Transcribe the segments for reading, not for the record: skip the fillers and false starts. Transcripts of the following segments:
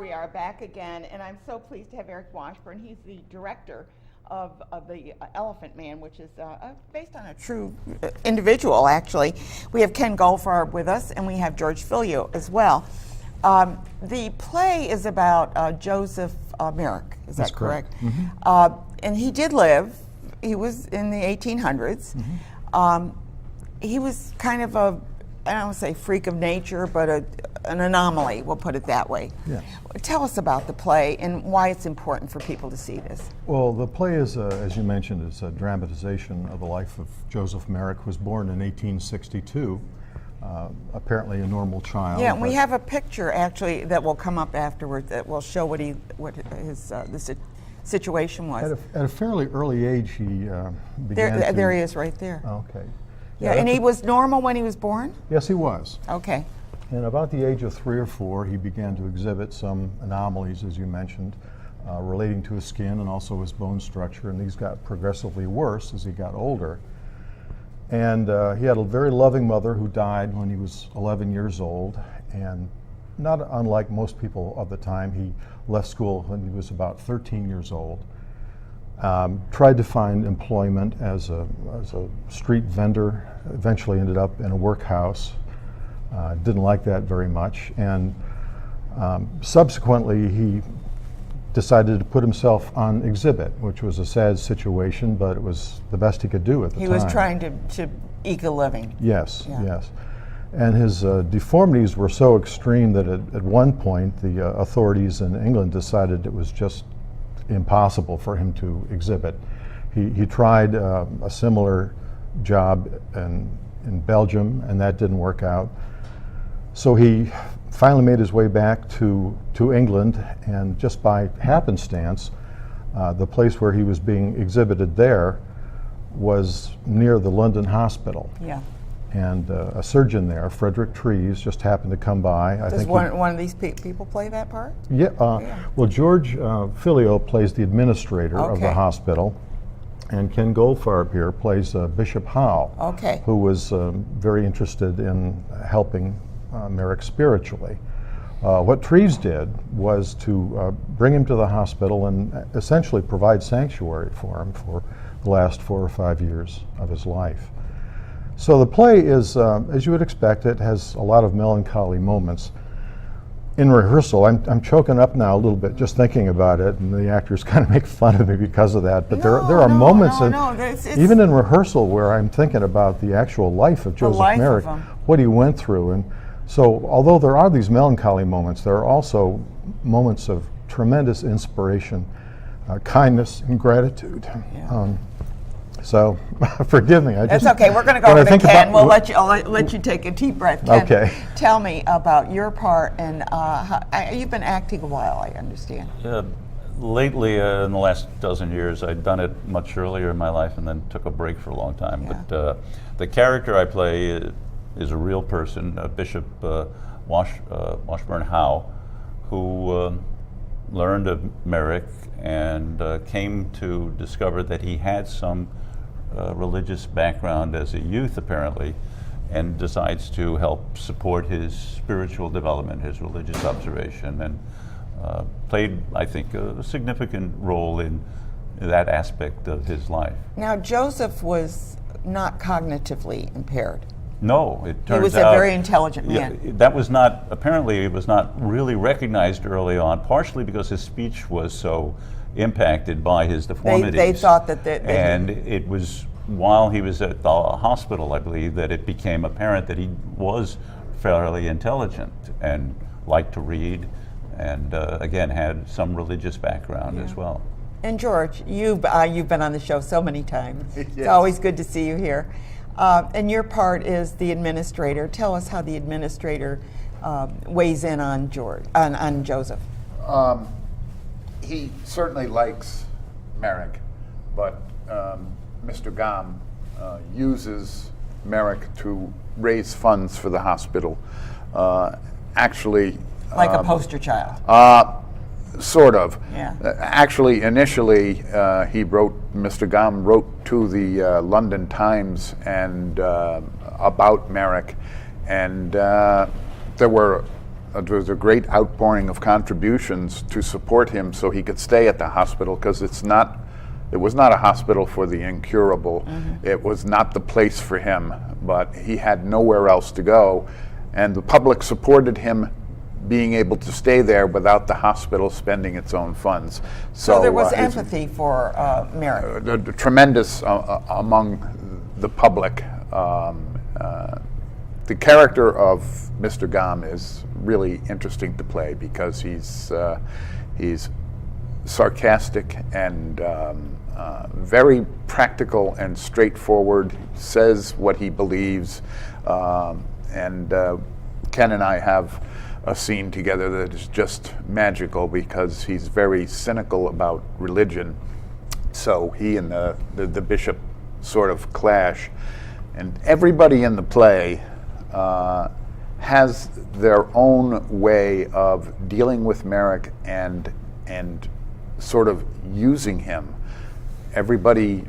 we are back again, and I'm so pleased to have Eric Washburn. He's the director of the Elephant Man, which is based on a true individual, actually. We have Ken Goldfarb with us, and we have George Filieau as well. The play is about Joseph Merrick, is that correct? Mm-hmm. And he did live. He was in the 1800s. Mm-hmm. He was kind of a, I don't want to say freak of nature, but an anomaly, we'll put it that way. Yes. Tell us about the play and why it's important for people to see this. Well, the play is, as you mentioned, it's a dramatization of the life of Joseph Merrick, who was born in 1862, apparently a normal child. Yeah, and we have a picture actually that will come up afterwards that will show what his situation was. At a fairly early age, he began There he is right there. Okay. Yeah, and he was normal when he was born? Yes, he was. Okay. And about the age of 3 or 4, he began to exhibit some anomalies, as you mentioned, relating to his skin and also his bone structure, and these got progressively worse as he got older. And he had a very loving mother who died when he was 11 years old, and not unlike most people of the time, he left school when he was about 13 years old. Tried to find employment as a street vendor, eventually ended up in a workhouse. Didn't like that very much, and subsequently he decided to put himself on exhibit, which was a sad situation, but it was the best he could do at the time. He was trying to eke a living. Yes, yeah. Yes. And his deformities were so extreme that at one point the authorities in England decided it was just impossible for him to exhibit. He tried a similar job in Belgium, and that didn't work out. So he finally made his way back to England, and just by happenstance, the place where he was being exhibited there was near the London hospital. Yeah. And a surgeon there, Frederick Treves, just happened to come by. Does one of these people play that part? Yeah. Well, George Filieau plays the administrator of the hospital, and Ken Goldfarb here plays Bishop Howe, who was very interested in helping Merrick spiritually. What Treves did was to bring him to the hospital and essentially provide sanctuary for him for the last 4 or 5 years of his life. So the play is, as you would expect, it has a lot of melancholy moments. In rehearsal, I'm choking up now a little bit just thinking about it, and the actors kind of make fun of me because of that. But there are moments, even in rehearsal, where I'm thinking about the actual life of Joseph Merrick, what he went through. And so, although there are these melancholy moments, there are also moments of tremendous inspiration, kindness, and gratitude. Yeah. So, forgive me. That's okay. We're going to go over to Ken. I'll let you take a deep breath. Ken, okay. Tell me about your part, and you've been acting a while, I understand. Lately, in the last dozen years, I'd done it much earlier in my life and then took a break for a long time. Yeah. But the character I play is a real person, Bishop Washburn Howe, who learned of Merrick and came to discover that he had some religious background as a youth, apparently, and decides to help support his spiritual development, his religious observation, and played, I think, a significant role in that aspect of his life. Now, Joseph was not cognitively impaired. No, it turns out... He was a very intelligent man. Yeah, that was not, apparently it was not really recognized early on, partially because his speech was so impacted by his deformities. They thought that... And it was while he was at the hospital, I believe, that it became apparent that he was fairly intelligent and liked to read, and again, had some religious background as well. And George, you've been on the show so many times. Yes. It's always good to see you here. And your part is the administrator. Tell us how the administrator weighs in on Joseph. He certainly likes Merrick, but Mr. Gam uses Merrick to raise funds for the hospital. Actually, like a poster child. Sort of. Yeah. Actually, initially, Mr. Gam wrote to the London Times and about Merrick, and there were there was a great outpouring of contributions to support him so he could stay at the hospital, because it was not a hospital for the incurable. It was not the place for him, but he had nowhere else to go, and the public supported him being able to stay there without the hospital spending its own funds. So there was empathy for Merrick. Tremendous among the public. The character of Mr. Gam is really interesting to play because he's sarcastic and very practical and straightforward. He says what he believes, and Ken and I have a scene together that is just magical because he's very cynical about religion. So he and the bishop sort of clash, and everybody in the play has their own way of dealing with Merrick and sort of using him. Everybody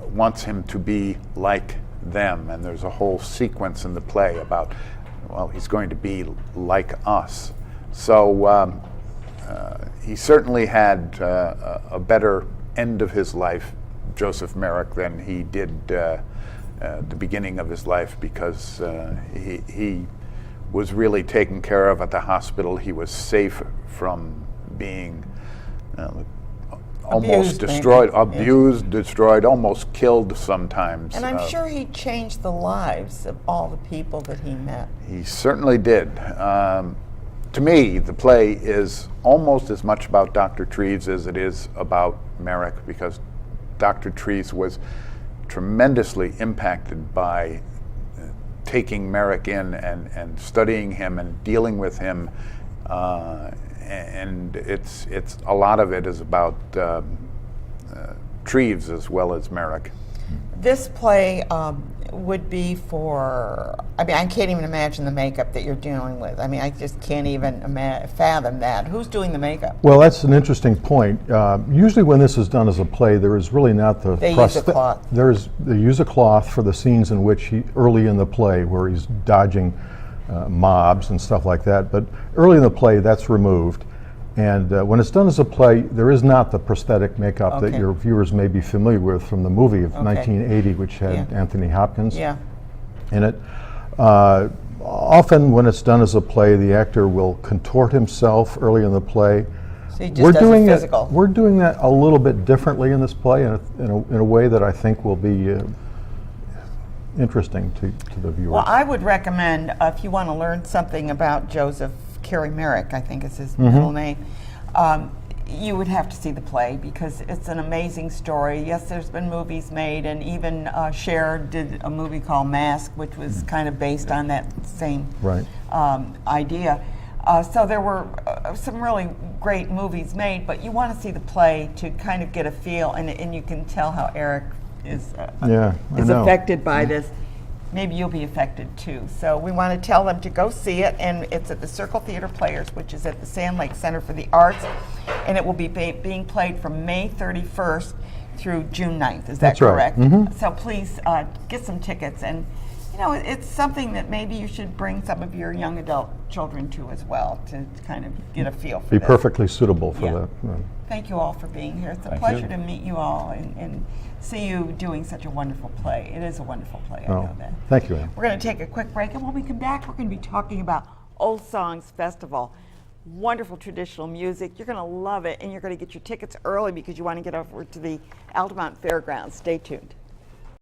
wants him to be like them, and there's a whole sequence in the play about, well, he's going to be like us. So he certainly had a better end of his life, Joseph Merrick, than he did the beginning of his life, because he was really taken care of at the hospital. He was safe from being almost destroyed, destroyed, almost killed sometimes. And I'm sure he changed the lives of all the people that he met. He certainly did. To me, the play is almost as much about Dr. Treves as it is about Merrick, because Dr. Treves was tremendously impacted by taking Merrick in and studying him and dealing with him, and it's a lot of it is about Treves as well as Merrick. This play would be for, I mean, I can't even imagine the makeup that you're dealing with. I mean, I just can't even fathom that. Who's doing the makeup? Well, that's an interesting point. Usually when this is done as a play, there is really not the... They use a cloth. They use a cloth for the scenes in which early in the play, where he's dodging mobs and stuff like that. But early in the play, that's removed. And when it's done as a play, there is not the prosthetic makeup that your viewers may be familiar with from the movie of 1980, which had Anthony Hopkins in it. Often when it's done as a play, the actor will contort himself early in the play. So he just does it physical. We're doing that a little bit differently in this play, in a way that I think will be interesting to the viewers. Well, I would recommend, if you want to learn something about Joseph Merrick, I think is his middle name, you would have to see the play, because it's an amazing story. Yes, there's been movies made, and even Cher did a movie called Mask, which was kind of based on that same idea. So there were some really great movies made, but you want to see the play to kind of get a feel, and you can tell how Eric is affected by this. Maybe you'll be affected too. So we want to tell them to go see it, and it's at the Circle Theater Players, which is at the Sand Lake Center for the Arts, and it will be being played from May 31st through June 9th. Is that correct? Right. So please get some tickets, and you know, it's something that maybe you should bring some of your young adult children to as well, to kind of get a feel for Be perfectly suitable for that. Thank you all for being here. It's a pleasure to meet you all and see you doing such a wonderful play. It is a wonderful play, I know that. Thank you, Ann. We're going to take a quick break, and when we come back, we're going to be talking about Old Songs Festival. Wonderful traditional music. You're going to love it, and you're going to get your tickets early because you want to get over to the Altamont Fairgrounds. Stay tuned.